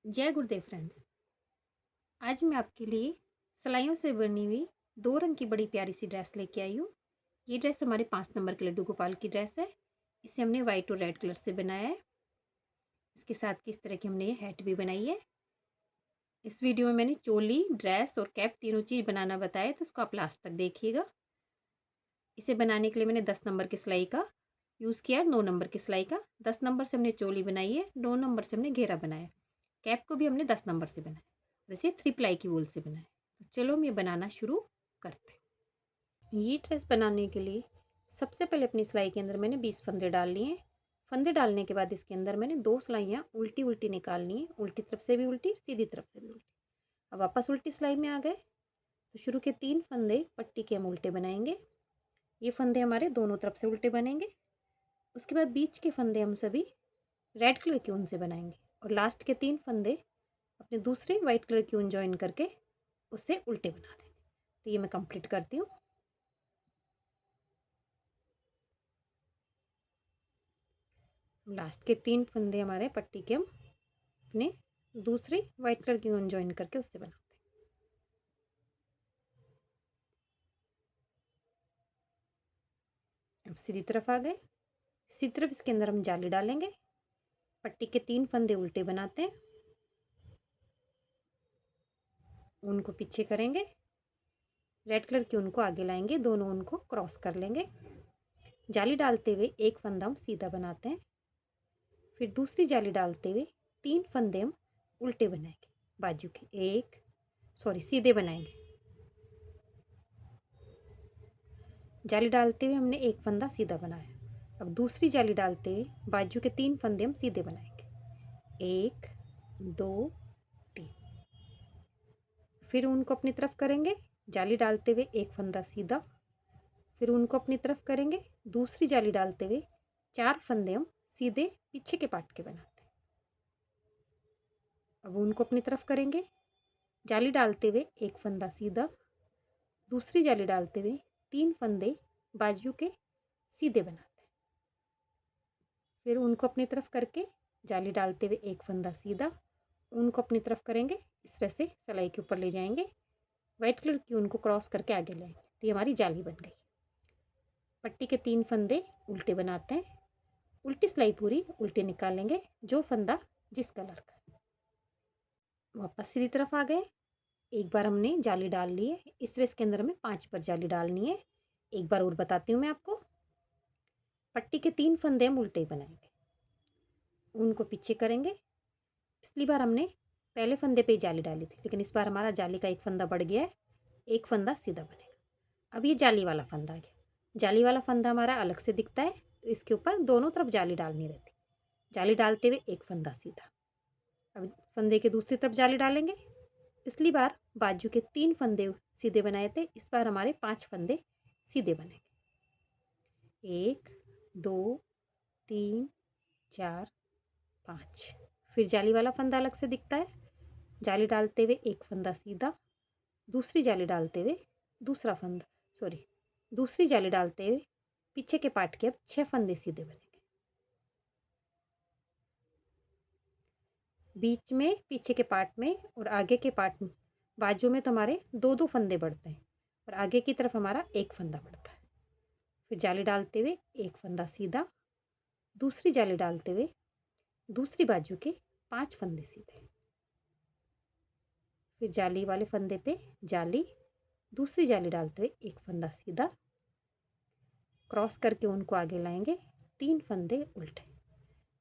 जय गुरुदेव फ्रेंड्स। आज मैं आपके लिए सिलाइयों से बनी हुई 2 रंग की बड़ी प्यारी सी ड्रेस लेके आई हूँ। ये ड्रेस हमारे 5 नंबर के लड्डू गोपाल की ड्रेस है। इसे हमने वाइट और रेड कलर से बनाया है। इसके साथ की इस तरह की हमने ये हैट भी बनाई है। इस वीडियो में मैंने चोली, ड्रेस और कैप तीनों चीज़ बनाना बताया, तो उसको आप लास्ट तक देखिएगा। इसे बनाने के लिए मैंने 10 नंबर की सिलाई का यूज़ किया, 9 नंबर की सिलाई का। 10 नंबर से हमने चोली बनाई है, 9 नंबर से हमने घेरा बनाया। कैप को भी हमने 10 नंबर से बनाया और इसे 3 प्लाई की वूल से बनाया। तो चलो हम ये बनाना शुरू करते हैं। ये ड्रेस बनाने के लिए सबसे पहले अपनी सिलाई के अंदर मैंने 20 फंदे डाल लिए हैं। फंदे डालने के बाद इसके अंदर मैंने 2 सिलाइयाँ उल्टी उल्टी निकालनी है। उल्टी तरफ से भी उल्टी, सीधी तरफ से भी उल्टी। अब वापस उल्टी सिलाई में आ गए तो शुरू के 3 फंदे पट्टी के हम उल्टे बनाएंगे। ये फंदे हमारे दोनों तरफ से उल्टे बनेंगे। उसके बाद बीच के फंदे हम सभी रेड कलर की ऊन से बनाएंगे और लास्ट के 3 फंदे अपने दूसरे वाइट कलर की ऊन ज्वाइन करके उससे उल्टे बना देंगे। तो ये मैं कंप्लीट करती हूँ। लास्ट के 3 फंदे हमारे पट्टी के हम अपने दूसरे वाइट कलर की ऊन ज्वाइन करके उससे बनाते हैं। अब सीधी तरफ आ गए। सीधी तरफ इसके अंदर हम जाली डालेंगे। पट्टी के 3 फंदे उल्टे बनाते हैं, ऊन को पीछे करेंगे, रेड कलर की ऊन को आगे लाएंगे, दोनों ऊन को क्रॉस कर लेंगे। जाली डालते हुए एक फंदा हम सीधा बनाते हैं, फिर दूसरी जाली डालते हुए 3 फंदे हम उल्टे बनाएंगे, बाजू के सीधे बनाएंगे। जाली डालते हुए हमने एक फंदा सीधा बनाया। अब दूसरी जाली डालते हुए बाजू के 3 फंदे हम सीधे बनाएंगे, 1 2 3। फिर उनको अपनी तरफ करेंगे, जाली डालते हुए एक फंदा सीधा, फिर उनको अपनी तरफ करेंगे, दूसरी जाली डालते हुए 4 फंदे हम सीधे पीछे के पार्ट के बनाते हैं। अब उनको अपनी तरफ करेंगे, जाली डालते हुए एक फंदा सीधा, दूसरी जाली डालते हुए 3 फंदे बाजू के सीधे बनाते हैं। फिर उनको अपनी तरफ करके जाली डालते हुए एक फंदा सीधा, उनको अपनी तरफ करेंगे, इस तरह से सिलाई के ऊपर ले जाएंगे, वाइट कलर की उनको क्रॉस करके आगे लाएंगे। तो ये हमारी जाली बन गई। पट्टी के 3 फंदे उल्टे बनाते हैं, उल्टी सिलाई पूरी उल्टे निकालेंगे, जो फंदा जिस कलर का। वापस सीधी तरफ आ गए। एक बार हमने जाली डाल ली है, इस तरह इसके अंदर हमें 5 बार जाली डालनी है। एक बार और बताती हूँ मैं आपको। पट्टी के 3 फंदे हम उल्टे बनाएंगे, उनको पीछे करेंगे। पिछली बार हमने पहले फंदे पे जाली डाली थी, लेकिन इस बार हमारा जाली का एक फंदा बढ़ गया है, एक फंदा सीधा बनेगा। अब ये जाली वाला फंदा आ गया। जाली वाला फंदा हमारा अलग से दिखता है, तो इसके ऊपर दोनों तरफ जाली डालनी रहती। जाली डालते हुए एक फंदा सीधा। अब फंदे के दूसरी तरफ जाली डालेंगे। पिछली बार बाजू के 3 फंदे सीधे बनाए थे, इस बार हमारे 5 फंदे सीधे बनेंगे, 1 2 3 4 5। फिर जाली वाला फंदा अलग से दिखता है। जाली डालते हुए एक फंदा सीधा, दूसरी जाली डालते हुए दूसरी जाली डालते हुए पीछे के पार्ट के अब 6 फंदे सीधे बनेंगे। बीच में, पीछे के पार्ट में और आगे के पार्ट में, बाजू में तो हमारे 2 फंदे बढ़ते हैं और आगे की तरफ हमारा एक फंदा बढ़ता है। फिर जाली डालते हुए एक फंदा सीधा, दूसरी जाली डालते हुए दूसरी बाजू के 5 फंदे सीधे। फिर जाली वाले फंदे पे जाली, दूसरी जाली डालते हुए एक फंदा सीधा, क्रॉस करके उनको आगे लाएंगे, 3 फंदे उल्टे।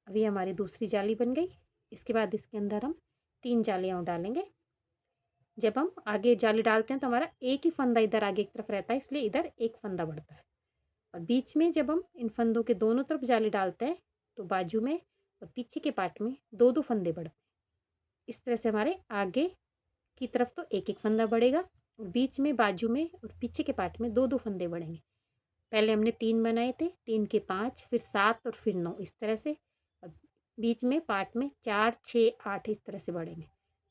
अभी हमारी दूसरी जाली बन गई। इसके बाद इसके अंदर हम 3 जालियाँ डालेंगे। जब हम आगे जाली डालते हैं तो हमारा एक ही फंदा इधर आगे की तरफ रहता है, इसलिए इधर एक फंदा बढ़ता है। और बीच में जब हम इन फंदों के दोनों तरफ जाली डालते हैं तो बाजू में और पीछे के पार्ट में 2 फंदे बढ़ते हैं। इस तरह से हमारे आगे की तरफ तो एक एक फंदा बढ़ेगा और बीच में, बाजू में और पीछे के पार्ट में 2 फंदे बढ़ेंगे। पहले हमने 3 बनाए थे, 3 के 5, फिर 7 और फिर 9, इस तरह से। बीच में पार्ट में 4 6 8 इस तरह से बढ़ेंगे।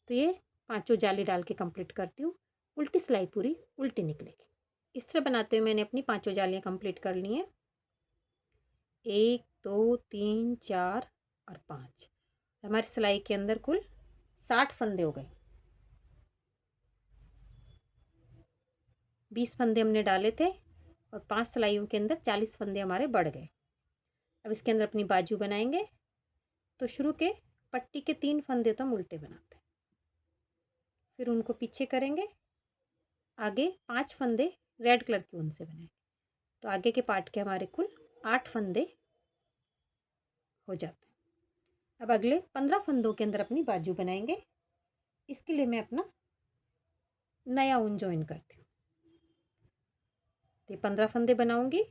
तो ये 5 जाली डाल के कंप्लीट करती हूँ। उल्टी सिलाई पूरी उल्टी निकलेगी। इस तरह बनाते हुए मैंने अपनी 5 जालियाँ कंप्लीट कर ली हैं, 1 2 3 4 और 5। हमारी सिलाई के अंदर कुल 60 फंदे हो गए। 20 फंदे हमने डाले थे और 5 सिलाइयों के अंदर 40 फंदे हमारे बढ़ गए। अब इसके अंदर अपनी बाजू बनाएंगे। तो शुरू के पट्टी के 3 फंदे तो हम उल्टे बनाते हैं, फिर उनको पीछे करेंगे। आगे 5 फंदे रेड कलर की ऊन से बनाएंगे। तो आगे के पार्ट के हमारे कुल 8 फंदे हो जाते हैं। अब अगले 15 फंदों के अंदर अपनी बाजू बनाएंगे। इसके लिए मैं अपना नया ऊन ज्वाइन करती हूँ। तो 15 फंदे बनाऊंगी।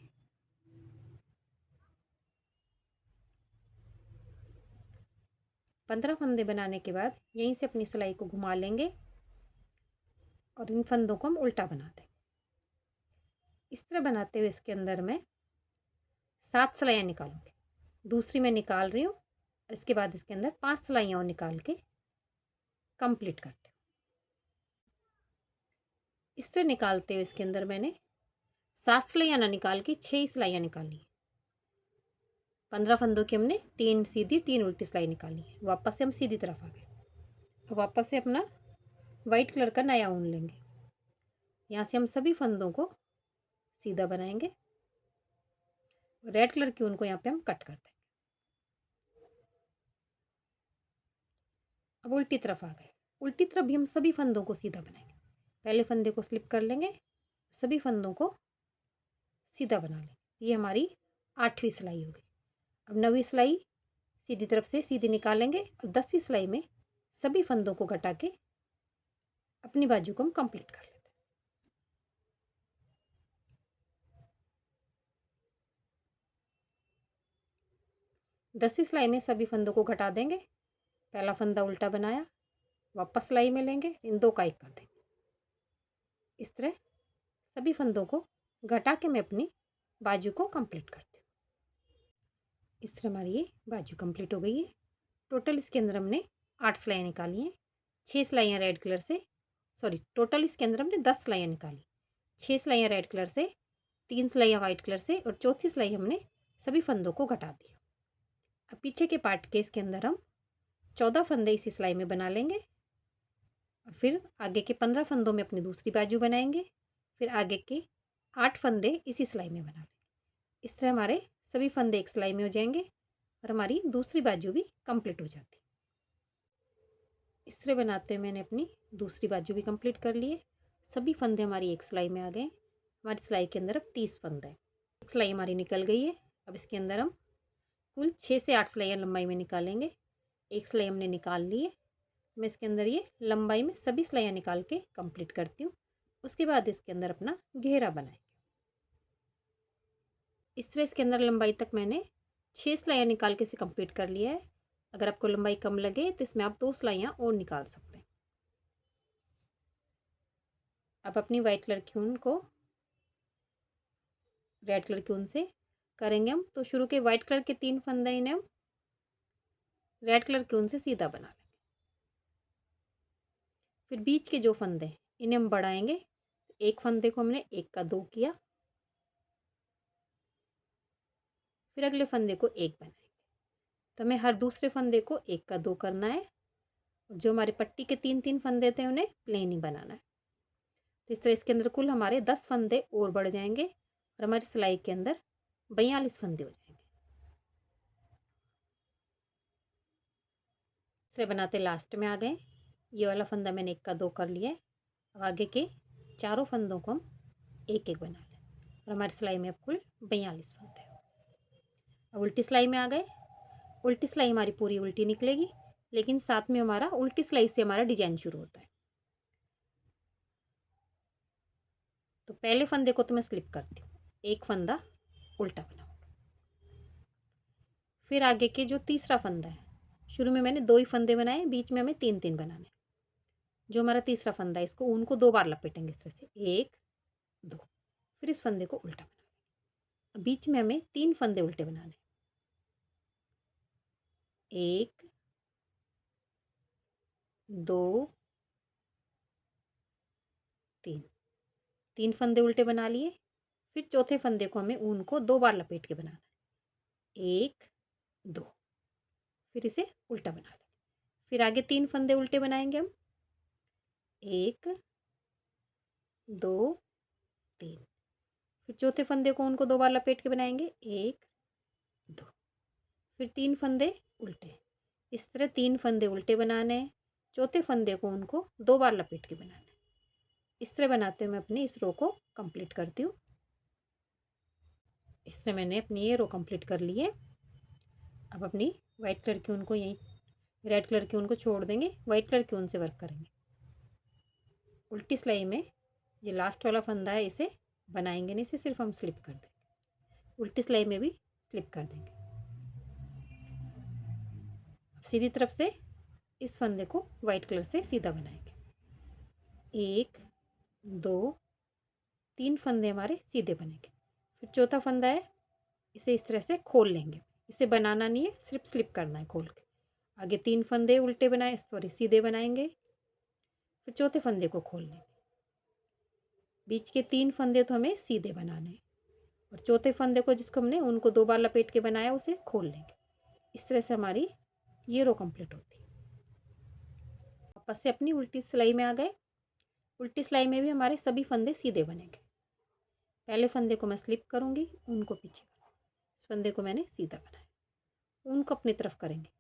पंद्रह फंदे बनाने के बाद यहीं से अपनी सिलाई को घुमा लेंगे और इन फंदों को हम उल्टा बना देंगे। इस तरह बनाते हुए इसके अंदर मैं 7 सिलाइयाँ निकालूंगी। दूसरी मैं निकाल रही हूँ और इसके बाद इसके अंदर 5 सिलाइयाँ निकाल के कंप्लीट करती हूँ। इस तरह निकालते हुए इसके अंदर मैंने 7 सिलाइयाँ ना निकाल के 6 सिलाइयाँ निकाली। 15 फंदों की हमने 3 सीधी 3 उल्टी सिलाई निकाली। वापस से हम सीधी तरफ आ गए। वापस से अपना वाइट कलर का नया ऊन लेंगे। यहाँ से हम सभी फंदों को सीधा बनाएंगे। रेड कलर की ऊन को यहाँ पे हम कट कर देंगे। अब उल्टी तरफ आ गए। उल्टी तरफ भी हम सभी फंदों को सीधा बनाएंगे। पहले फंदे को स्लिप कर लेंगे, सभी फंदों को सीधा बना लेंगे। ये हमारी 8वीं सिलाई होगी। अब 9वीं सिलाई सीधी तरफ से सीधी निकालेंगे और 10वीं सिलाई में सभी फंदों को घटा के अपनी बाजू को हम कंप्लीट कर लेते हैं। 10वीं सिलाई में सभी फंदों को घटा देंगे। पहला फंदा उल्टा बनाया, वापस सिलाई में लेंगे, इन दो का एक कर देंगे। इस तरह सभी फंदों को घटा के मैं अपनी बाजू को कंप्लीट करती हूँ। इस तरह हमारी ये बाजू कंप्लीट हो गई है। टोटल इसके अंदर हमने 8 सिलाइयाँ निकाली हैं। 6 सिलाइयाँ रेड कलर से, टोटल इसके अंदर हमने 10 सिलाइयाँ निकाली। 6 सिलाइयाँ रेड कलर से, 3 सिलाइयाँ वाइट कलर से और चौथी सिलाई हमने सभी फंदों को घटा दिया। अब पीछे के पार्ट के इसके अंदर हम 14 फंदे इसी सिलाई में बना लेंगे और फिर आगे के 15 फंदों में अपनी दूसरी बाजू बनाएंगे। फिर आगे के 8 फंदे इसी सिलाई में बना लेंगे। इस तरह हमारे सभी फंदे एक सिलाई में हो जाएंगे और हमारी दूसरी बाजू भी कंप्लीट हो जाती है। इस तरह बनाते हुए मैंने अपनी दूसरी बाजू भी कंप्लीट कर ली है। सभी फंदे हमारी एक सिलाई में आ गए। हमारी सिलाई के अंदर अब 30 फंदे हैं। एक सिलाई हमारी निकल गई है। अब इसके अंदर हम कुल 6 से 8 सिलाइयाँ लंबाई में निकालेंगे। एक सिलाई हमने निकाल ली है। मैं इसके अंदर ये लंबाई में सभी सिलाइयाँ निकाल के कंप्लीट करती हूँ। उसके बाद इसके अंदर अपना घेरा बनाएंगे। इस तरह इसके अंदर लंबाई तक मैंने 6 सिलाइयाँ निकाल के इसे कंप्लीट कर लिया है। अगर आपको लंबाई कम लगे तो इसमें आप 2 सिलाइयाँ और निकाल सकते हैं। अब अपनी वाइट कलर की ऊन को रेड कलर की ऊन से करेंगे हम। तो शुरू के वाइट कलर के 3 फंदे इन्हें हम रेड कलर की ऊन से सीधा बना लेंगे। फिर बीच के जो फंदे हैं इन्हें हम बढ़ाएंगे। एक फंदे को हमने 1 का 2 किया, फिर अगले फंदे को 1 बनाएंगे। तो हमें हर दूसरे फंदे को 1 का 2 करना है। जो हमारे पट्टी के 3-3 फंदे थे उन्हें प्लेन ही बनाना है। तो इस तरह इसके अंदर कुल हमारे 10 फंदे और बढ़ जाएंगे और हमारी सिलाई के अंदर 42 फंदे हो जाएंगे। इसे बनाते लास्ट में आ गए। ये वाला फंदा मैंने 1 का 2 कर लिया है। अब आगे के चारों फंदों को हम 1-1 बना लें और हमारी सिलाई में अब कुल 42 फंदे। अब उल्टी सिलाई में आ गए। उल्टी सिलाई हमारी पूरी उल्टी निकलेगी, लेकिन साथ में हमारा उल्टी सिलाई से हमारा डिजाइन शुरू होता है। तो पहले फंदे को तो मैं स्लिप करती हूँ, एक फंदा उल्टा बनाऊंगी। फिर आगे के जो तीसरा फंदा है, शुरू में मैंने 2 ही फंदे बनाए, बीच में हमें 3-3 बनाने। जो हमारा तीसरा फंदा है इसको ऊन को 2 बार लपेटेंगे इस तरह से, 1 2। फिर इस फंदे को उल्टा बनाना। बीच में हमें 3 फंदे उल्टे बनाने, 1 2 3। 3 फंदे उल्टे बना लिए। फिर चौथे फंदे को हमें ऊन को 2 बार लपेट के बनाना, 1 2। फिर इसे उल्टा बना लें। फिर आगे 3 फंदे उल्टे बनाएंगे हम, 1 2 3। फिर चौथे फंदे को उनको 2 बार लपेट के बनाएंगे, 1 2। फिर 3 फंदे उल्टे, इस तरह 3 फंदे उल्टे बनाने हैं, चौथे फंदे को उनको 2 बार लपेट के बनाना है। इस तरह बनाते हुए मैं अपनी इस रो को कंप्लीट करती हूँ। इस तरह मैंने अपनी ये रो कंप्लीट कर ली है। अब अपनी वाइट कलर की उनको यहीं, रेड कलर की उनको छोड़ देंगे, वाइट कलर की उनसे वर्क करेंगे। उल्टी सिलाई में ये लास्ट वाला फंदा है, इसे बनाएंगे नहीं, इसे सिर्फ हम स्लिप कर देंगे। उल्टी सिलाई में भी स्लिप कर देंगे। अब सीधी तरफ से इस फंदे को वाइट कलर से सीधा बनाएंगे, 1 2 3 फंदे हमारे सीधे बनेंगे। फिर चौथा फंदा है, इसे इस तरह से खोल लेंगे, इसे बनाना नहीं है, सिर्फ स्लिप करना है खोल के। आगे 3 फंदे उल्टे बनाए, सॉरी सीधे बनाएंगे। फिर चौथे फंदे को खोल लेंगे, बीच के 3 फंदे तो हमें सीधे बनाने हैं, और चौथे फंदे को जिसको हमने उनको 2 बार लपेट के बनाया उसे खोल लेंगे। इस तरह से हमारी ये रो कंप्लीट होती है। वापस से अपनी उल्टी सिलाई में आ गए। उल्टी सिलाई में भी हमारे सभी फंदे सीधे बनेंगे। पहले फंदे को मैं स्लिप करूँगी, उनको पीछे, इस फंदे को मैंने सीधा बनाया, उनको अपनी तरफ करेंगे।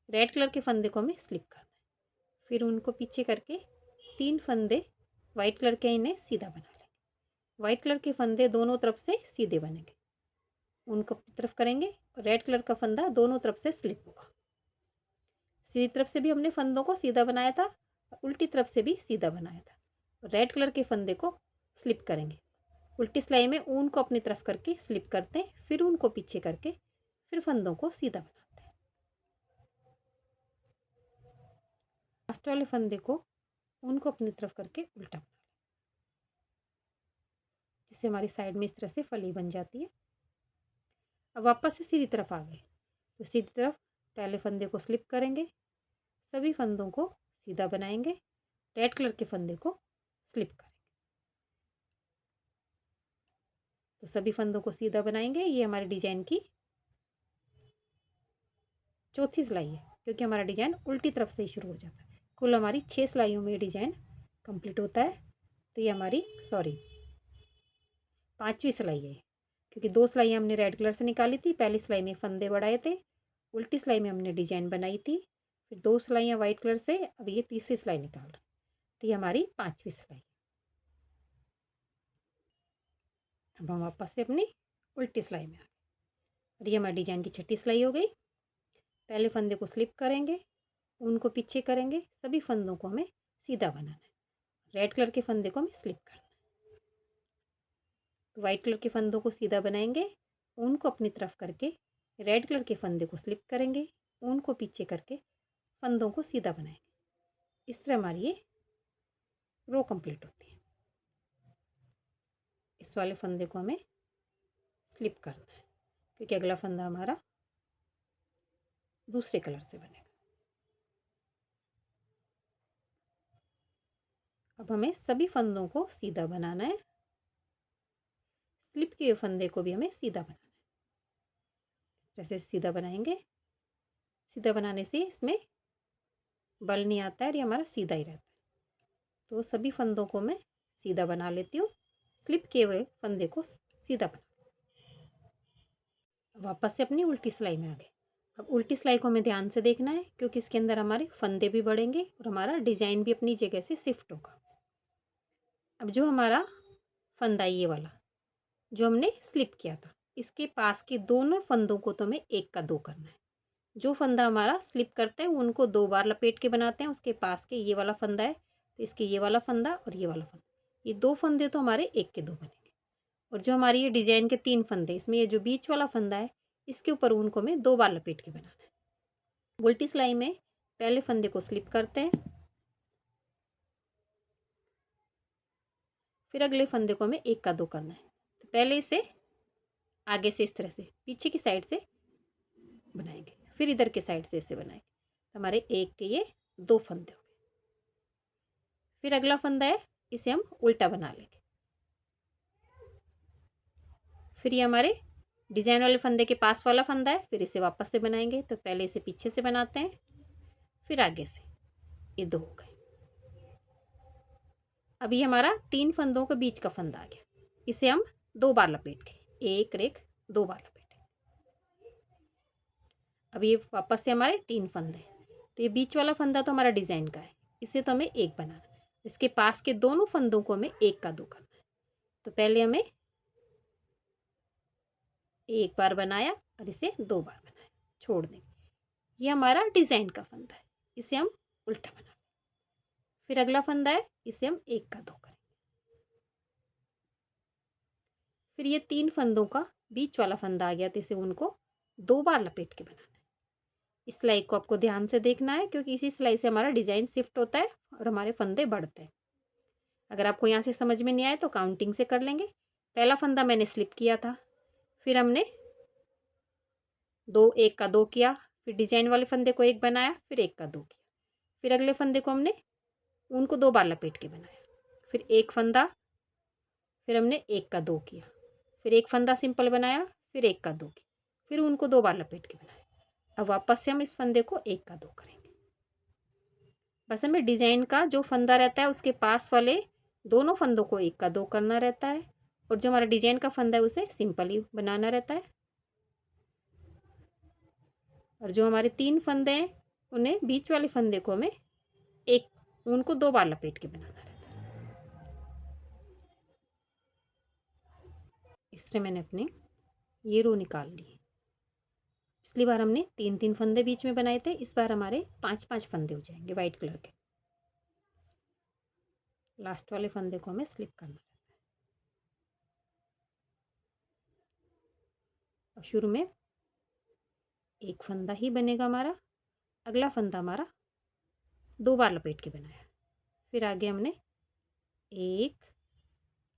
रेड कलर के फंदे को हमें स्लिप करना है, फिर उनको पीछे करके 3 फंदे वाइट कलर के इन्हें सीधा बना लेंगे। वाइट कलर के फंदे दोनों तरफ से सीधे बनेंगे, उनको अपनी तरफ करेंगे, और रेड कलर का फंदा दोनों तरफ से स्लिप होगा। सीधी तरफ से भी हमने फंदों को सीधा बनाया था, उल्टी तरफ से भी सीधा बनाया था। रेड कलर के फंदे को स्लिप करेंगे, उल्टी सिलाई में ऊन को अपनी तरफ करके स्लिप करते हैं, फिर उनको पीछे करके फिर फंदों को सीधा बनाते हैं। लास्ट वाले फंदे को उनको अपनी तरफ करके उल्टा बना, जिससे हमारी साइड में इस तरह से फली बन जाती है। अब वापस से सीधी तरफ आ गए, तो सीधी तरफ पहले फंदे को स्लिप करेंगे, सभी फंदों को सीधा बनाएंगे, रेड कलर के फंदे को स्लिप करेंगे, तो सभी फंदों को सीधा बनाएंगे। ये हमारे डिजाइन की चौथी सिलाई है, क्योंकि हमारा डिजाइन उल्टी तरफ से ही शुरू हो जाता है। कुल हमारी 6 सिलाइयों में डिजाइन कंप्लीट होता है। तो ये हमारी 5वीं सिलाई है, क्योंकि 2 सिलाइयाँ हमने रेड कलर से निकाली थी। पहली सिलाई में फंदे बढ़ाए थे, उल्टी सिलाई में हमने डिजाइन बनाई थी, फिर 2 सिलाइयाँ वाइट कलर से, अब ये तीसरी सिलाई निकाल रहे, तो ये हमारी 5वीं सिलाई। अब हम वापस से अपनी उल्टी सिलाई में आ गए, और ये हमारी डिजाइन की 6ठी सिलाई हो गई। पहले फंदे को स्लिप करेंगे, उनको पीछे करेंगे, सभी फंदों को हमें सीधा बनाना है। रेड कलर के फंदे को हमें स्लिप करना है, तो वाइट कलर के फंदों को सीधा बनाएंगे, उनको अपनी तरफ करके रेड कलर के फंदे को स्लिप करेंगे, उनको पीछे करके फंदों को सीधा बनाएंगे। इस तरह हमारी ये रो कंप्लीट होती है। इस वाले फंदे को हमें स्लिप करना है, क्योंकि अगला फंदा हमारा दूसरे कलर से बनेगा। अब हमें सभी फंदों को सीधा बनाना है, स्लिप के फंदे को भी हमें सीधा बनाना है। जैसे सीधा बनाएंगे, सीधा बनाने से इसमें बल नहीं आता है और ये हमारा सीधा ही रहता है। तो सभी फंदों को मैं सीधा बना लेती हूँ, स्लिप किए हुए फंदे को सीधा बना। वापस से अपनी उल्टी सिलाई में आ गए। अब उल्टी सिलाई को हमें ध्यान से देखना है, क्योंकि इसके अंदर हमारे फंदे भी बढ़ेंगे और हमारा डिजाइन भी अपनी जगह से शिफ्ट होगा। अब जो हमारा फंदा ये वाला जो हमने स्लिप किया था, इसके पास के दोनों फंदों को तो हमें 1 का 2 करना है। जो फंदा हमारा स्लिप करते हैं उनको 2 बार लपेट के बनाते हैं, उसके पास के ये वाला फंदा है, तो इसके ये वाला फंदा और ये वाला फंदा, ये 2 फंदे तो हमारे 1 के 2 बनेंगे। और जो हमारी ये डिजाइन के 3 फंदे, इसमें ये जो बीच वाला फंदा है, इसके ऊपर उनको हमें 2 बार लपेट के बनाना है। उल्टी सिलाई में पहले फंदे को स्लिप करते हैं, फिर अगले फंदे को हमें 1 का 2 करना है। तो पहले इसे आगे से इस तरह से पीछे की साइड से बनाएंगे, फिर इधर के साइड से इसे बनाएंगे, तो हमारे 1 के ये 2 फंदे हो गए। फिर अगला फंदा है, इसे हम उल्टा बना लेंगे। फिर ये हमारे डिजाइन वाले फंदे के पास वाला फंदा है, फिर इसे वापस से बनाएंगे। तो पहले इसे पीछे से बनाते हैं, फिर आगे से ये 2 हो गए। अभी हमारा 3 फंदों के बीच का फंदा आ गया, इसे हम 2 बार लपेट के, एक रेख 2 बार लपेटे। अब ये वापस से हमारे 3 फंदे, तो ये बीच वाला फंदा तो हमारा डिजाइन का है, इसे तो हमें एक बनाना है। इसके पास के दोनों फंदों को हमें एक का 2 करना है। तो पहले हमें एक बार बनाया और इसे 2 बार बनाया, छोड़ देंगे। ये हमारा डिजाइन का फंदा है, इसे हम उल्टा बना। फिर अगला फंदा है, इसे हम एक का 2 करेंगे। फिर ये 3 फंदों का बीच वाला फंदा आ गया, तो इसे उनको 2 बार लपेट के बनाना है। इस सिलाई को आपको ध्यान से देखना है, क्योंकि इसी सिलाई से हमारा डिजाइन शिफ्ट होता है और हमारे फंदे बढ़ते हैं। अगर आपको यहाँ से समझ में नहीं आए तो काउंटिंग से कर लेंगे। पहला फंदा मैंने स्लिप किया था, फिर हमने 2 एक का 2 किया, फिर डिजाइन वाले फंदे को एक बनाया, फिर एक का 2 किया। फिर अगले फंदे को हमने उनको 2 बार लपेट के बनाया, फिर एक फंदा, फिर हमने एक का 2 किया, फिर एक फंदा सिंपल बनाया, फिर एक का 2 किया, फिर उनको 2 बार लपेट के बनाया। अब वापस से हम इस फंदे को एक का 2 करेंगे। बस हमें डिजाइन का जो फंदा रहता है उसके पास वाले दोनों फंदों को एक का 2 करना रहता है, और जो हमारा डिजाइन का फंदा है उसे सिंपल ही बनाना रहता है। और जो हमारे 3 फंदे हैं उन्हें बीच वाले फंदे को हमें उनको 2 बार लपेट के बनाना रहता है। इससे मैंने अपने ये रो निकाल ली। पिछली बार हमने 3 फंदे बीच में बनाए थे, इस बार हमारे 5 फंदे हो जाएंगे वाइट कलर के। लास्ट वाले फंदे को हमें स्लिप करना रहता है। अब शुरू में एक फंदा ही बनेगा हमारा, अगला फंदा हमारा 2 बार लपेट के बनाया, फिर आगे हमने 1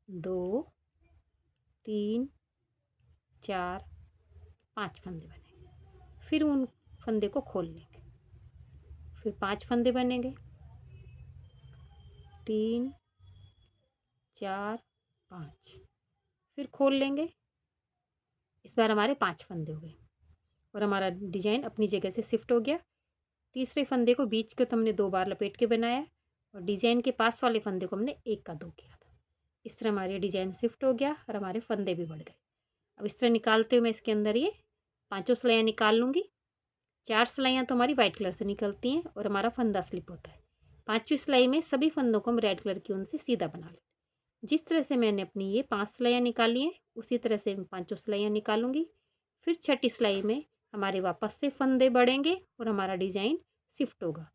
2 3 4 5 फंदे बनेंगे। फिर उन फंदे को खोल लेंगे, फिर 5 फंदे बनेंगे, 3 4 5, फिर खोल लेंगे। इस बार हमारे 5 फंदे हो गए और हमारा डिजाइन अपनी जगह से शिफ्ट हो गया। तीसरे फंदे को बीच के तो हमने 2 बार लपेट के बनाया, और डिजाइन के पास वाले फंदे को हमने एक का 2 किया था। इस तरह हमारे डिजाइन शिफ्ट हो गया और हमारे फंदे भी बढ़ गए। अब इस तरह निकालते हुए मैं इसके अंदर ये 5 सिलाइयाँ निकाल लूँगी। 4 सिलाइयाँ तो हमारी वाइट कलर से निकलती हैं और हमारा फंदा स्लिप होता है। 5वीं सिलाई में सभी फंदों को हम रेड कलर की ऊन से सीधा बना लेते हैं। जिस तरह से मैंने अपनी ये 5 सिलाइयाँ निकाली हैं उसी तरह से मैं 5 सिलाइयाँ निकालूंगी। फिर 6ठी सिलाई में हमारे वापस से फंदे बढ़ेंगे और हमारा डिजाइन शिफ्ट होगा।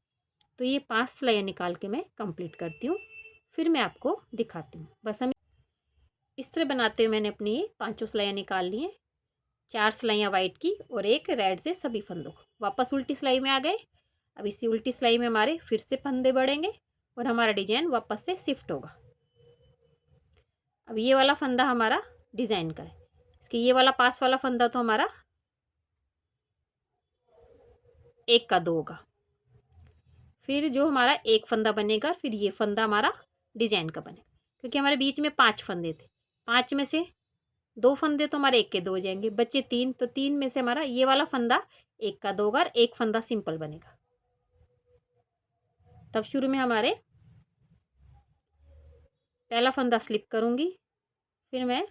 तो ये 5 सिलाइयाँ निकाल के मैं कंप्लीट करती हूँ, फिर मैं आपको दिखाती हूँ। बस हम इस तरह बनाते हुए मैंने अपनी 5 सिलाइयाँ निकाल ली हैं। 4 सिलाइयाँ वाइट की और एक रेड से सभी फंदों को। वापस उल्टी सिलाई में आ गए। अब इसी उल्टी सिलाई में हमारे फिर से फंदे बढ़ेंगे और हमारा डिजाइन वापस से शिफ्ट होगा। अब ये वाला फंदा हमारा डिजाइन का है, इसके ये वाला पास वाला फंदा तो हमारा एक का 2 होगा। फिर जो हमारा एक फंदा बनेगा, फिर ये फंदा हमारा डिजाइन का बनेगा, क्योंकि हमारे बीच में 5 फंदे थे। 5 में से 2 फंदे तो हमारे एक के 2 हो जाएंगे, बच्चे 3, तो 3 में से हमारा ये वाला फंदा एक का 2 होगा, एक फंदा सिंपल बनेगा। तब शुरू में हमारे पहला फंदा स्लिप करूंगी, फिर मैं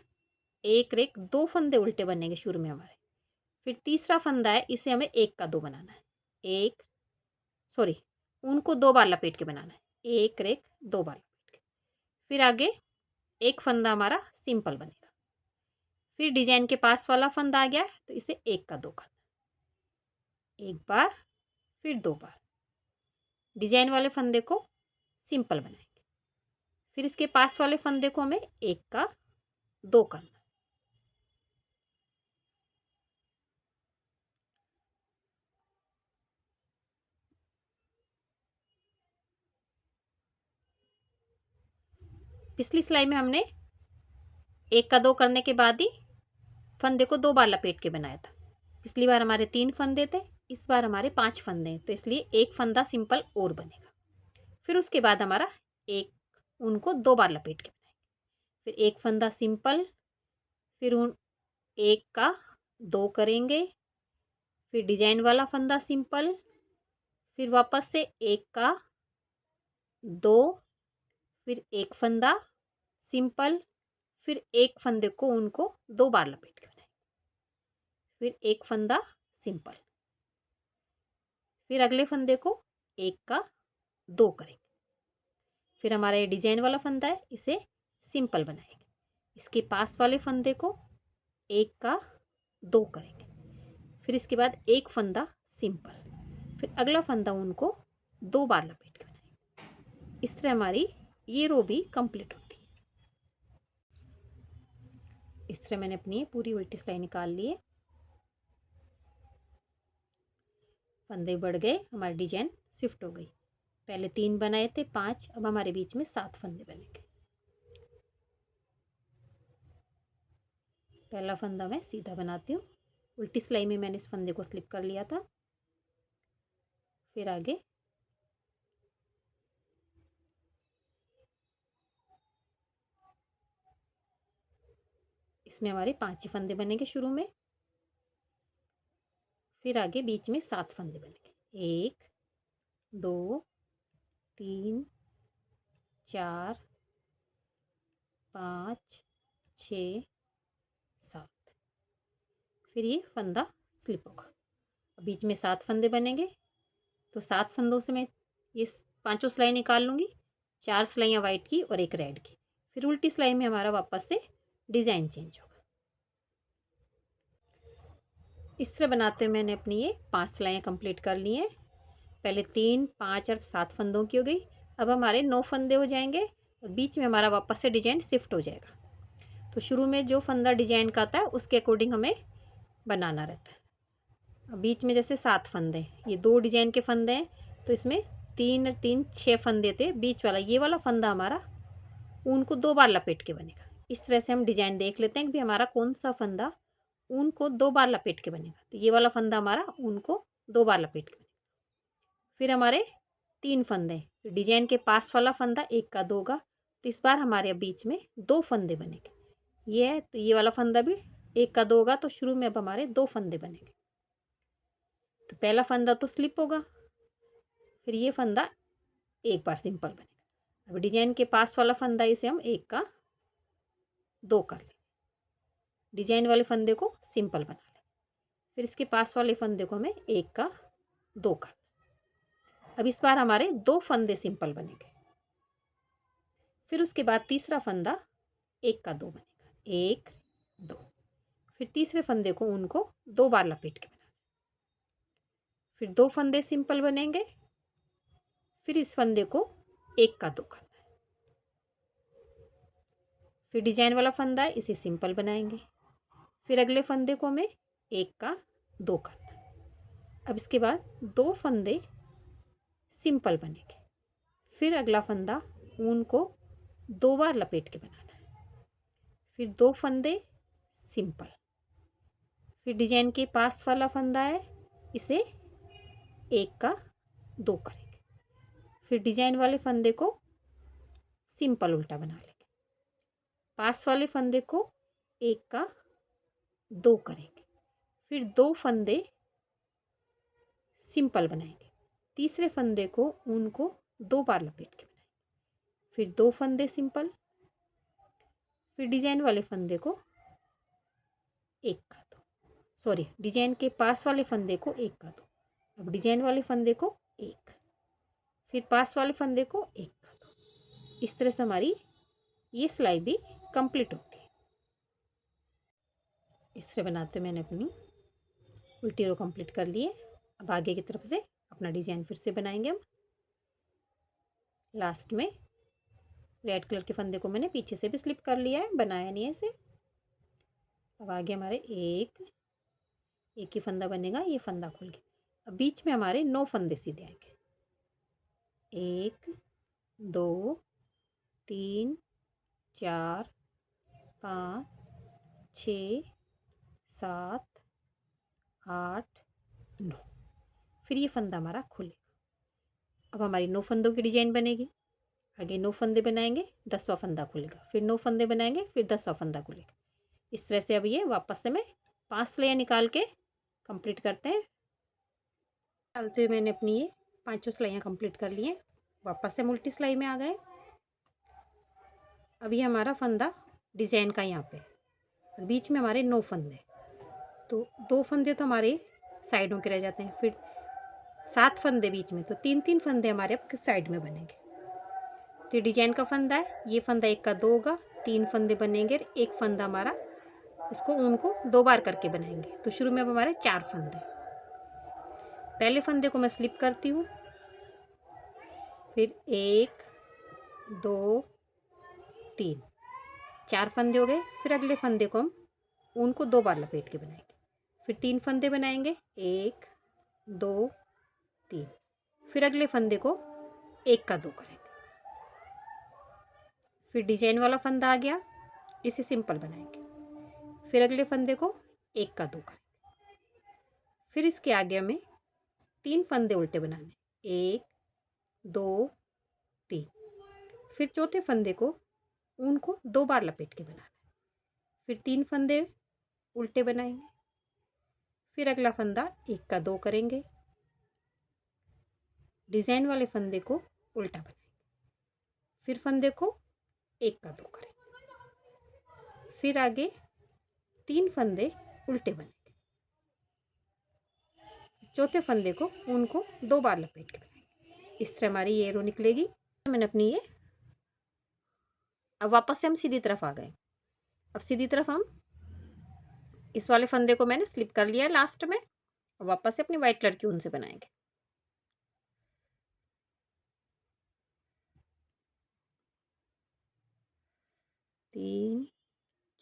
एक रेख 2 फंदे उल्टे बनेंगे शुरू में हमारे। फिर तीसरा फंदा है, इसे हमें एक का 2 बनाना है। उनको 2 बार लपेट के बनाना है, एक रेख 2 बार लपेट के। फिर आगे एक फंदा हमारा सिंपल बनेगा। फिर डिजाइन के पास वाला फंदा आ गया तो इसे एक का 2 करना, एक बार फिर 2 बार। डिजाइन वाले फंदे को सिंपल बनाएंगे, फिर इसके पास वाले फंदे को हमें एक का 2 करना। पिछली सिलाई में हमने एक का 2 करने के बाद ही फंदे को 2 बार लपेट के बनाया था। पिछली बार हमारे 3 फंदे थे, इस बार हमारे 5 फंदे हैं, तो इसलिए एक फंदा सिंपल और बनेगा। फिर उसके बाद हमारा उनको 2 बार लपेट के बनाएंगे, फिर एक फंदा सिंपल, फिर एक का 2 करेंगे, फिर डिजाइन वाला फंदा सिंपल, फिर वापस से एक का दो, फिर एक फंदा सिंपल, फिर एक फंदे को उनको 2 बार लपेट के बनाएंगे, फिर एक फंदा सिंपल, फिर अगले फंदे को एक का दो करेंगे, फिर हमारा ये डिजाइन वाला फंदा है इसे सिंपल बनाएंगे, इसके पास वाले फंदे को एक का दो करेंगे, फिर इसके बाद एक फंदा सिंपल, फिर अगला फंदा उनको 2 बार लपेट के बनाएंगे। इस तरह हमारी ये रो भी कंप्लीट होती है। इस तरह मैंने अपनी पूरी उल्टी सिलाई निकाल ली है। फंदे बढ़ गए, हमारी डिजाइन शिफ्ट हो गई। पहले 3 बनाए थे 5, अब हमारे बीच में 7 फंदे बनेंगे। पहला फंदा मैं सीधा बनाती हूँ, उल्टी सिलाई में मैंने इस फंदे को स्लिप कर लिया था, फिर आगे इसमें हमारे 5 ही फंदे बनेंगे शुरू में, फिर आगे बीच में 7 फंदे बनेंगे। 1 2 3 4 5 6 7, फिर ये फंदा स्लिप होगा। बीच में 7 फंदे बनेंगे, तो 7 फंदों से मैं ये 5 सिलाई निकाल लूँगी, 4 सिलाइयाँ वाइट की और एक रेड की, फिर उल्टी सिलाई में हमारा वापस से डिज़ाइन चेंज होगा। इस तरह बनाते हुए मैंने अपनी ये 5 सिलाइयाँ कंप्लीट कर ली हैं। पहले 3 5 और 7 फंदों की हो गई, अब हमारे 9 फंदे हो जाएंगे और बीच में हमारा वापस से डिजाइन शिफ्ट हो जाएगा। तो शुरू में जो फंदा डिजाइन का आता है उसके अकॉर्डिंग हमें बनाना रहता है। अब बीच में जैसे 7 फंदे, ये 2 डिजाइन के फंदे हैं, तो इसमें 3 और 3 6 फंदे थे। बीच वाला ये वाला फंदा हमारा ऊन को 2 बार लपेट के बनेगा। इस तरह से हम डिजाइन देख लेते हैं कि हमारा कौन सा फंदा ऊन को 2 बार लपेट के बनेगा। तो ये वाला फंदा हमारा ऊन को 2 बार लपेट के बनेगा। फिर हमारे 3 फंदे, तो डिजाइन के पास वाला फंदा एक का दो का, तो इस बार हमारे बीच में 2 फंदे बनेंगे। ये है, तो ये वाला फंदा भी एक का दो होगा, तो शुरू में अब हमारे 2 फंदे बनेंगे। तो पहला फंदा तो स्लिप होगा, फिर ये फंदा एक बार सिंपल बनेगा। अब डिजाइन के पास वाला फंदा इसे हम एक का दो कर लेंगे, डिजाइन वाले फंदे को सिंपल बना लेंगे, फिर इसके पास वाले फंदे को हमें एक का दो कर। अब इस बार हमारे 2 फंदे सिंपल बनेंगे, फिर उसके बाद तीसरा फंदा एक का दो बनेगा, 1 2, फिर तीसरे फंदे को उनको 2 बार लपेट के बनाना, फिर 2 फंदे सिंपल बनेंगे, फिर इस फंदे को एक का दो करना है, फिर डिजाइन वाला फंदा है इसे सिंपल बनाएंगे, फिर अगले फंदे को हमें एक का दो करना है। अब इसके बाद 2 फंदे सिंपल बनेंगे, फिर अगला फंदा ऊन को 2 बार लपेट के बनाना है, फिर 2 फंदे सिंपल, फिर डिजाइन के पास वाला फंदा है इसे एक का दो करेंगे, फिर डिजाइन वाले फंदे को सिंपल उल्टा बना लेंगे, पास वाले फंदे को एक का दो करेंगे, फिर 2 फंदे सिंपल बनाएंगे, तीसरे फंदे को ऊन को 2 बार लपेट के बनाएंगे, फिर 2 फंदे सिंपल, फिर डिजाइन वाले फंदे को एक का दो, सॉरी डिजाइन के पास वाले फंदे को एक का दो, अब डिजाइन वाले फंदे को एक, फिर पास वाले फंदे को एक का दो। इस तरह से हमारी ये सिलाई भी कंप्लीट होती है। इस तरह बनाते मैंने अपनी उल्टी रो कंप्लीट कर ली है। अब आगे की तरफ से अपना डिजाइन फिर से बनाएंगे हम। लास्ट में रेड कलर के फंदे को मैंने पीछे से भी स्लिप कर लिया है, बनाया नहीं है इसे। अब आगे हमारे एक ही फंदा बनेगा, ये फंदा खुल गया। अब बीच में हमारे 9 फंदे सीधे आएंगे, 1 2 3 4 5 6 7 8 9, फिर ये फंदा हमारा खुलेगा। अब हमारी 9 फंदों की डिजाइन बनेगी। आगे 9 फंदे बनाएंगे, 10वां फंदा खुलेगा, फिर 9 फंदे बनाएंगे, फिर 10वां फंदा खुलेगा। इस तरह से अब ये वापस से मैं 5 सिलाइयाँ निकाल के कंप्लीट करते हैं। डालते हुए मैंने अपनी ये 5 सिलाइयाँ कंप्लीट कर लिए। वापस से हम उल्टी सिलाई में आ गए। अब ये हमारा फंदा डिज़ाइन का यहाँ पे और बीच में हमारे 9 फंदे, तो 2 फंदे तो हमारे साइडों के रह जाते हैं, फिर 7 फंदे बीच में, तो 3-3 फंदे हमारे अब किस साइड में बनेंगे। तो ये डिजाइन का फंदा है, ये फंदा 1 का 2 होगा, 3 फंदे बनेंगे, एक फंदा हमारा इसको ऊन को 2 बार करके बनाएंगे। तो शुरू में अब हमारे 4 फंदे, पहले फंदे को मैं स्लिप करती हूँ, फिर 1 2 3 4 फंदे हो गए। फिर अगले फंदे को हम ऊन को 2 बार लपेट के बनाएंगे, फिर 3 फंदे बनाएंगे, 1 2 3, फिर अगले फंदे को 1 का 2 करेंगे। फिर डिजाइन वाला फंदा आ गया, इसे सिंपल बनाएंगे, फिर अगले फंदे को 1 का 2 करेंगे। फिर इसके आगे हमें 3 फंदे उल्टे बनाने, 1 2 3, फिर चौथे फंदे को ऊन को 2 बार लपेट के बनाना है, फिर 3 फंदे उल्टे बनाएंगे, फिर अगला फंदा 1 का 2 करेंगे, डिज़ाइन वाले फंदे को उल्टा बनाएंगे, फिर फंदे को 1 का 2 करेंगे, फिर आगे 3 फंदे उल्टे बनेंगे, चौथे फंदे को ऊन को 2 बार लपेट के बनाएंगे। इस तरह हमारी ये रो निकलेगी। मैंने अपनी ये, अब वापस से हम सीधी तरफ आ गए। अब सीधी तरफ हम इस वाले फंदे को मैंने स्लिप कर लिया है लास्ट में, और वापस से अपनी वाइट कलर की ऊन से बनाएंगे। तीन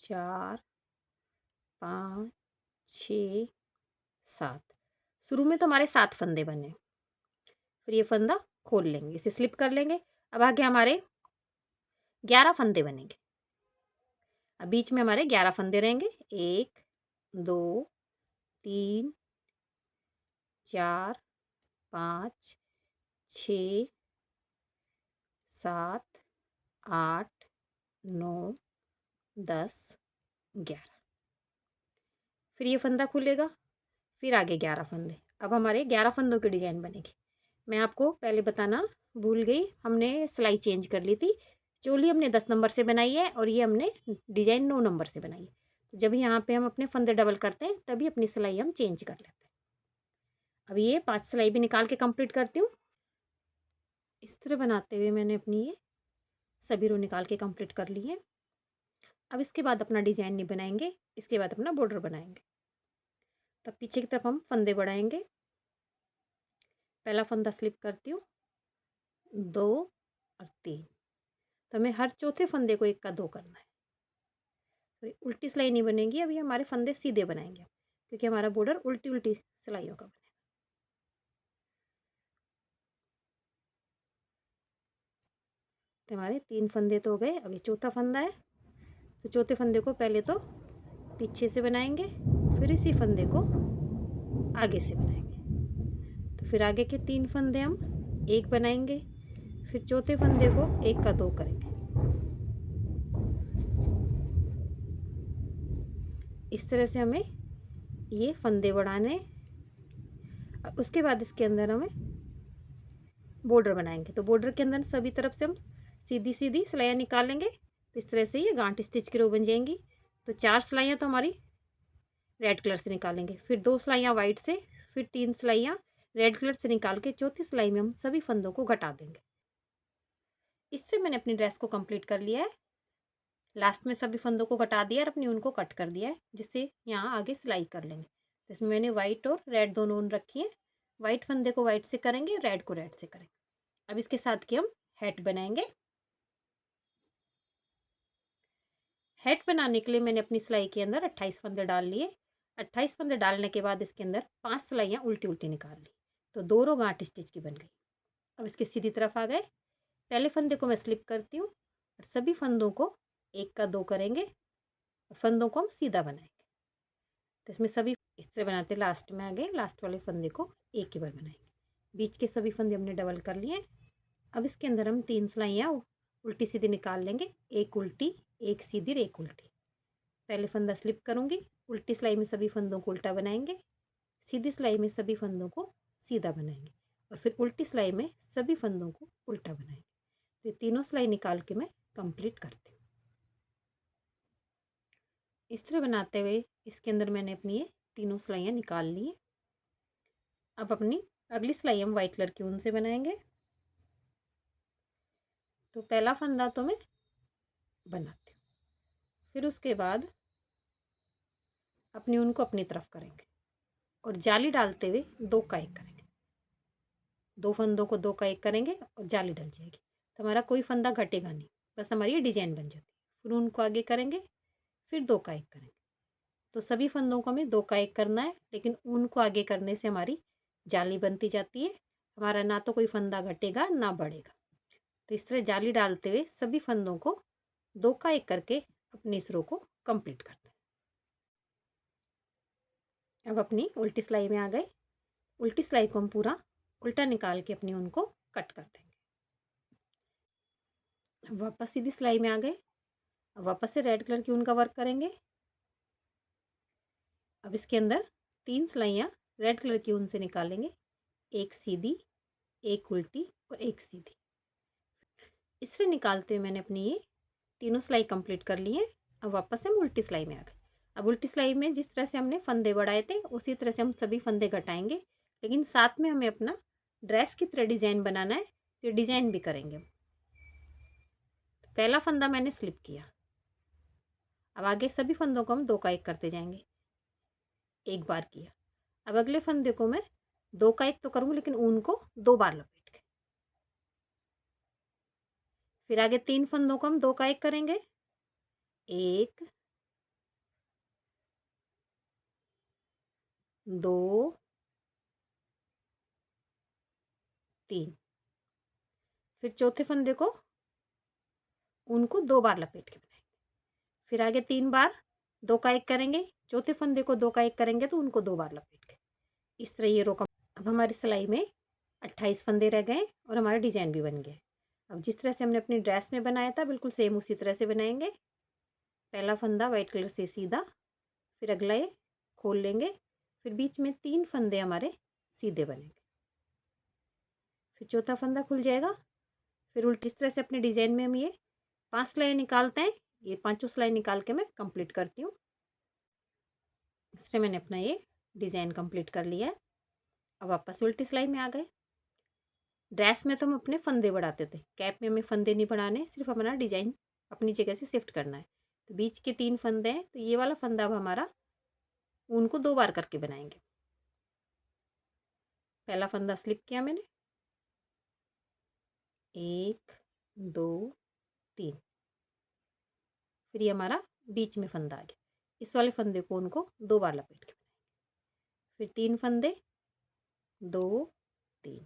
4 5 6 7, शुरू में तो हमारे 7 फंदे बने, फिर ये फंदा खोल लेंगे, इसे स्लिप कर लेंगे। अब आगे हमारे 11 फंदे बनेंगे। अब बीच में हमारे 11 फंदे रहेंगे, 1 2 3 4 5 6 7 8 9 10 11, फिर ये फंदा खुलेगा, फिर आगे 11 फंदे। अब हमारे 11 फंदों की डिज़ाइन बनेगी। मैं आपको पहले बताना भूल गई, हमने सिलाई चेंज कर ली थी। चोली हमने 10 नंबर से बनाई है और ये हमने डिज़ाइन 9 नंबर से बनाई है। तो जब यहाँ पे हम अपने फंदे डबल करते हैं तभी अपनी सिलाई हम चेंज कर लेते हैं। अब ये 5 सिलाई भी निकाल के कंप्लीट करती हूँ। इस तरह बनाते हुए मैंने अपनी ये सभी रो निकाल के कंप्लीट कर ली है। अब इसके बाद अपना डिज़ाइन नहीं बनाएंगे, इसके बाद अपना बॉर्डर बनाएंगे। तब पीछे की तरफ हम फंदे बढ़ाएंगे। पहला फंदा स्लिप करती हूँ, 2 और 3, तो हमें हर चौथे फंदे को 1 का 2 करना है। तो उल्टी सिलाई नहीं बनेगी, अभी हमारे फंदे सीधे बनाएंगे क्योंकि हमारा बॉर्डर उल्टी उल्टी सिलाइयों का बनेगा। तो हमारे 3 फंदे तो हो गए, अभी चौथा फंदा है, तो चौथे फंदे को पहले तो पीछे से बनाएंगे, फिर इसी फंदे को आगे से बनाएंगे। तो फिर आगे के 3 फंदे हम 1 बनाएंगे, फिर चौथे फंदे को 1 का 2 करेंगे। इस तरह से हमें ये फंदे बढ़ाने, उसके बाद इसके अंदर हमें बॉर्डर बनाएंगे। तो बॉर्डर के अंदर सभी तरफ से हम सीधी सीधी सिलाइयाँ निकालेंगे, तो इस तरह से ये गांठ स्टिच की रो बन जाएंगी। तो 4 सिलाइयाँ तो हमारी रेड कलर से निकालेंगे, फिर 2 सिलाइयाँ वाइट से, फिर 3 सिलाइयाँ रेड कलर से निकाल के चौथी सिलाई में हम सभी फंदों को घटा देंगे। इससे मैंने अपनी ड्रेस को कंप्लीट कर लिया है। लास्ट में सभी फंदों को घटा दिया और अपनी ऊन को कट कर दिया है, जिससे यहाँ आगे सिलाई कर लेंगे। तो इसमें मैंने वाइट और रेड दोनों ऊन रखी है। वाइट फंदे को वाइट से करेंगे, रेड को रेड से करेंगे। अब इसके साथ की हम हैट बनाएंगे। हैट बनाने के लिए मैंने अपनी सिलाई के अंदर 28 फंदे डाल लिए। 28 फंदे डालने के बाद इसके अंदर 5 सिलाइयाँ उल्टी उल्टी निकाल ली, तो 2 रो गांठ स्टिच की बन गई। अब इसके सीधी तरफ आ गए। पहले फंदे को मैं स्लिप करती हूँ और सभी फंदों को 1 का 2 करेंगे, फंदों को हम सीधा बनाएंगे। तो इसमें सभी इस तरह बनाते, लास्ट में आ गए, लास्ट वाले फंदे को एक ही बार बनाएंगे। बीच के सभी फंदे हमने डबल कर लिए। अब इसके अंदर हम 3 सिलाइयाँ उल्टी सीधी निकाल लेंगे, एक उल्टी, एक सीधी, एक उल्टी। पहले फंदा स्लिप करूँगी, उल्टी सिलाई में सभी फंदों को उल्टा बनाएंगे, सीधी सिलाई में सभी फंदों को सीधा बनाएंगे और फिर उल्टी सिलाई में सभी फंदों को उल्टा बनाएंगे। तो ये तीनों सिलाई निकाल के मैं कंप्लीट करती हूँ। इस तरह बनाते हुए इसके अंदर मैंने अपनी ये तीनों सिलाइयाँ निकाल ली हैं। अब अपनी अगली सिलाई हम वाइट कलर की ऊन से बनाएंगे। तो पहला फंदा तो मैं बनाती हूँ, फिर उसके बाद अपनी ऊन को अपनी तरफ करेंगे और जाली डालते हुए 2 का 1 करेंगे। 2 फंदों को 2 का 1 करेंगे और जाली डल जाएगी, तो हमारा कोई फंदा घटेगा नहीं, बस हमारी ये डिजाइन बन जाती है। फिर ऊन को आगे करेंगे, फिर 2 का 1 करेंगे। तो सभी फंदों को हमें 2 का 1 करना है, लेकिन ऊन को आगे करने से हमारी जाली बनती जाती है। हमारा ना तो कोई फंदा घटेगा ना बढ़ेगा। तो इस तरह जाली डालते हुए सभी फंदों को 2 का 1 करके अपनी इस रो को कंप्लीट करते हैं। अब अपनी उल्टी सिलाई में आ गए। उल्टी सिलाई को हम पूरा उल्टा निकाल के अपनी ऊन को कट कर देंगे। अब वापस सीधी सिलाई में आ गए। अब वापस से रेड कलर की ऊन का वर्क करेंगे। अब इसके अंदर 3 सिलाइयाँ रेड कलर की ऊन से निकालेंगे, एक सीधी, एक उल्टी और एक सीधी। इस तरह निकालते हुए मैंने अपनी ये तीनों सिलाई कंप्लीट कर ली है। अब वापस से हम उल्टी सिलाई में आ गए। अब उल्टी सिलाई में जिस तरह से हमने फंदे बढ़ाए थे उसी तरह से हम सभी फंदे घटाएंगे, लेकिन साथ में हमें अपना ड्रेस की तरह डिज़ाइन बनाना है, तो डिज़ाइन भी करेंगे। पहला फंदा मैंने स्लिप किया। अब आगे सभी फंदों को हम 2 का 1 करते जाएंगे। एक बार किया। अब अगले फंदे को मैं 2 का 1 तो करूँगी, लेकिन ऊन को 2 बार लपेट के। फिर आगे 3 फंदों को हम 2 का 1 करेंगे। 1 2 3। फिर चौथे फंदे को ऊन को 2 बार लपेट के बनाएंगे। फिर आगे 3 बार 2 का 1 करेंगे। चौथे फंदे को 2 का 1 करेंगे तो उनको 2 बार लपेट के। इस तरह ये रो का। अब हमारी सिलाई में 28 फंदे रह गए और हमारा डिज़ाइन भी बन गया। अब जिस तरह से हमने अपनी ड्रेस में बनाया था बिल्कुल सेम उसी तरह से बनाएंगे। पहला फंदा वाइट कलर से सीधा, फिर अगला ये खोल लेंगे, फिर बीच में 3 फंदे हमारे सीधे बनेंगे, फिर चौथा फंदा खुल जाएगा। फिर उल्टी इस तरह से अपने डिज़ाइन में हम ये 5 सिलाई निकालते हैं। ये 5 सिलाई निकाल के मैं कंप्लीट करती हूँ। इससे मैंने अपना ये डिज़ाइन कंप्लीट कर लिया है। अब वापस उल्टी सिलाई में आ गए। ड्रेस में तो हम अपने फंदे बढ़ाते थे, कैप में हमें फंदे नहीं बढ़ाने, सिर्फ हमारा डिज़ाइन अपनी जगह से शिफ्ट करना है। तो बीच के 3 फंदे हैं, तो ये वाला फंदा अब हमारा ऊन को 2 बार करके बनाएंगे। पहला फंदा स्लिप किया मैंने, 1 2 3। फिर ये हमारा बीच में फंदा आ गया। इस वाले फंदे को उनको 2 बार लपेट के बनाएंगे। फिर 3 फंदे 2 3।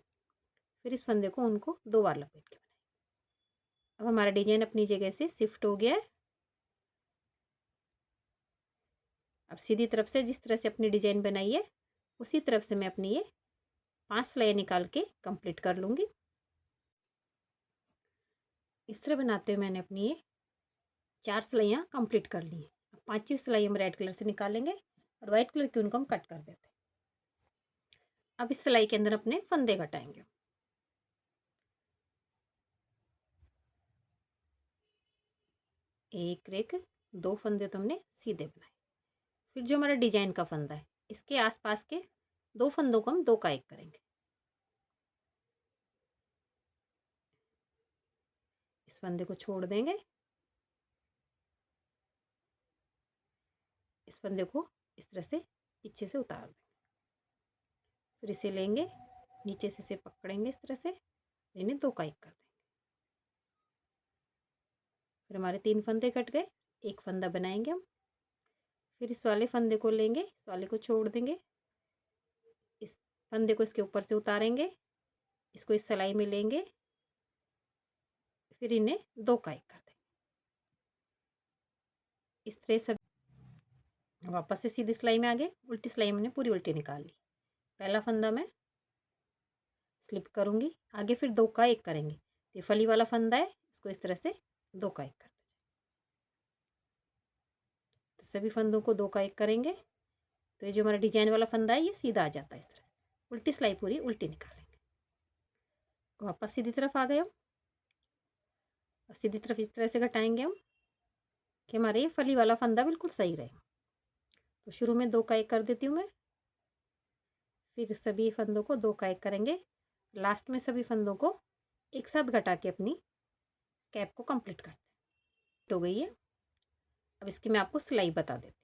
फिर इस फंदे को उनको 2 बार लपेट के बनाएंगे। अब हमारा डिजाइन अपनी जगह से शिफ्ट हो गया है। अब सीधी तरफ से जिस तरह से अपनी डिजाइन बनाई है उसी तरफ से मैं अपनी ये 5 सिलाइयाँ निकाल के कंप्लीट कर लूँगी। इस तरह बनाते हुए मैंने अपनी ये 4 सिलाइयाँ कंप्लीट कर ली हैं। अब 5वीं सिलाई हम रेड कलर से निकालेंगे और वाइट कलर की उनको हम कट कर देते हैं। अब इस सिलाई के अंदर अपने फंदे घटाएंगे। एक 2 फंदे तो हमने सीधे बनाए। फिर जो हमारा डिजाइन का फंदा है इसके आसपास के 2 फंदों को हम 2 का 1 करेंगे। इस फंदे को छोड़ देंगे, इस फंदे को इस तरह से पीछे से उतार देंगे। फिर इसे लेंगे, नीचे से इसे पकड़ेंगे इस तरह से, इन्हें 2 का 1 कर देंगे। फिर हमारे 3 फंदे कट गए। एक फंदा बनाएंगे हम। फिर इस वाले फंदे को लेंगे, इस वाले को छोड़ देंगे, इस फंदे को इसके ऊपर से उतारेंगे, इसको इस सिलाई में लेंगे, फिर इन्हें 2 का 1 कर देंगे। इस तरह सब वापस से सीधी सिलाई में आ गए। उल्टी सिलाई मैंने पूरी उल्टी निकाल ली। पहला फंदा मैं स्लिप करूँगी, आगे फिर 2 का 1 करेंगे। ये फली वाला फंदा है, इसको इस तरह से 2 का 1 कर देंगे। तो सभी फंदों को 2 का 1 करेंगे, तो ये जो हमारा डिजाइन वाला फंदा है ये सीधा आ जाता है। इस तरह उल्टी सिलाई पूरी उल्टी निकालेंगे। वापस सीधी तरफ आ गए हम और सीधी तरफ इस तरह से घटाएंगे हम कि हमारे ये फली वाला फंदा बिल्कुल सही रहे। तो शुरू में 2 का 1 कर देती हूँ मैं, फिर सभी फंदों को 2 का 1 करेंगे, लास्ट में सभी फंदों को एक साथ घटा के अपनी कैप को कंप्लीट करते हैं। हो गई है। अब इसकी मैं आपको सिलाई बता देती हूँ।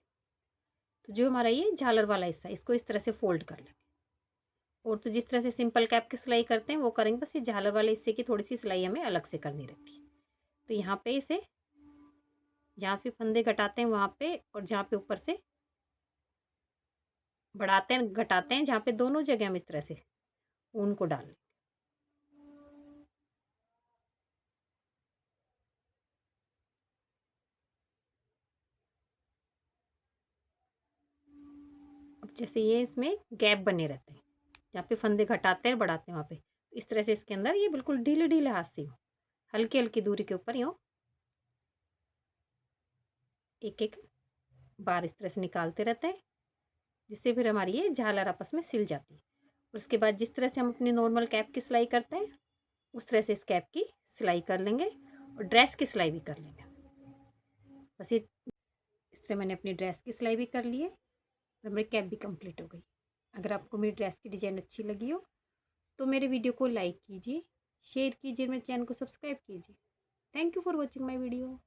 तो जो हमारा ये झालर वाला हिस्सा है इसको इस तरह से फोल्ड कर लेंगे, और तो जिस तरह से सिंपल कैप की सिलाई करते हैं वो करेंगे, बस ये झालर वाले हिस्से की थोड़ी सी सिलाई हमें अलग से करनी रहती है। तो यहाँ पे इसे जहाँ पे फंदे घटाते हैं वहाँ पे, और जहाँ पे ऊपर से बढ़ाते हैं घटाते हैं, जहाँ पे दोनों जगह हम इस तरह से ऊन को डाल लें। अब जैसे ये इसमें गैप बने रहते हैं, जहाँ पे फंदे घटाते हैं बढ़ाते हैं वहाँ पे, इस तरह से इसके अंदर ये बिल्कुल ढीले ढीले हाथ से हल्की हल्की दूरी के ऊपर यूँ एक एक बार इस तरह से निकालते रहते हैं, जिससे फिर हमारी ये झालर आपस में सिल जाती है। और उसके बाद जिस तरह से हम अपनी नॉर्मल कैप की सिलाई करते हैं उस तरह से इस कैप की सिलाई कर लेंगे, और ड्रेस की सिलाई भी कर लेंगे। बस ये इससे मैंने अपनी ड्रेस की सिलाई भी कर ली है और मेरी कैप भी कंप्लीट हो गई। अगर आपको मेरी ड्रेस की डिज़ाइन अच्छी लगी हो तो मेरे वीडियो को लाइक कीजिए, शेयर कीजिए, मेरे चैनल को सब्सक्राइब कीजिए। Thank you for watching my video.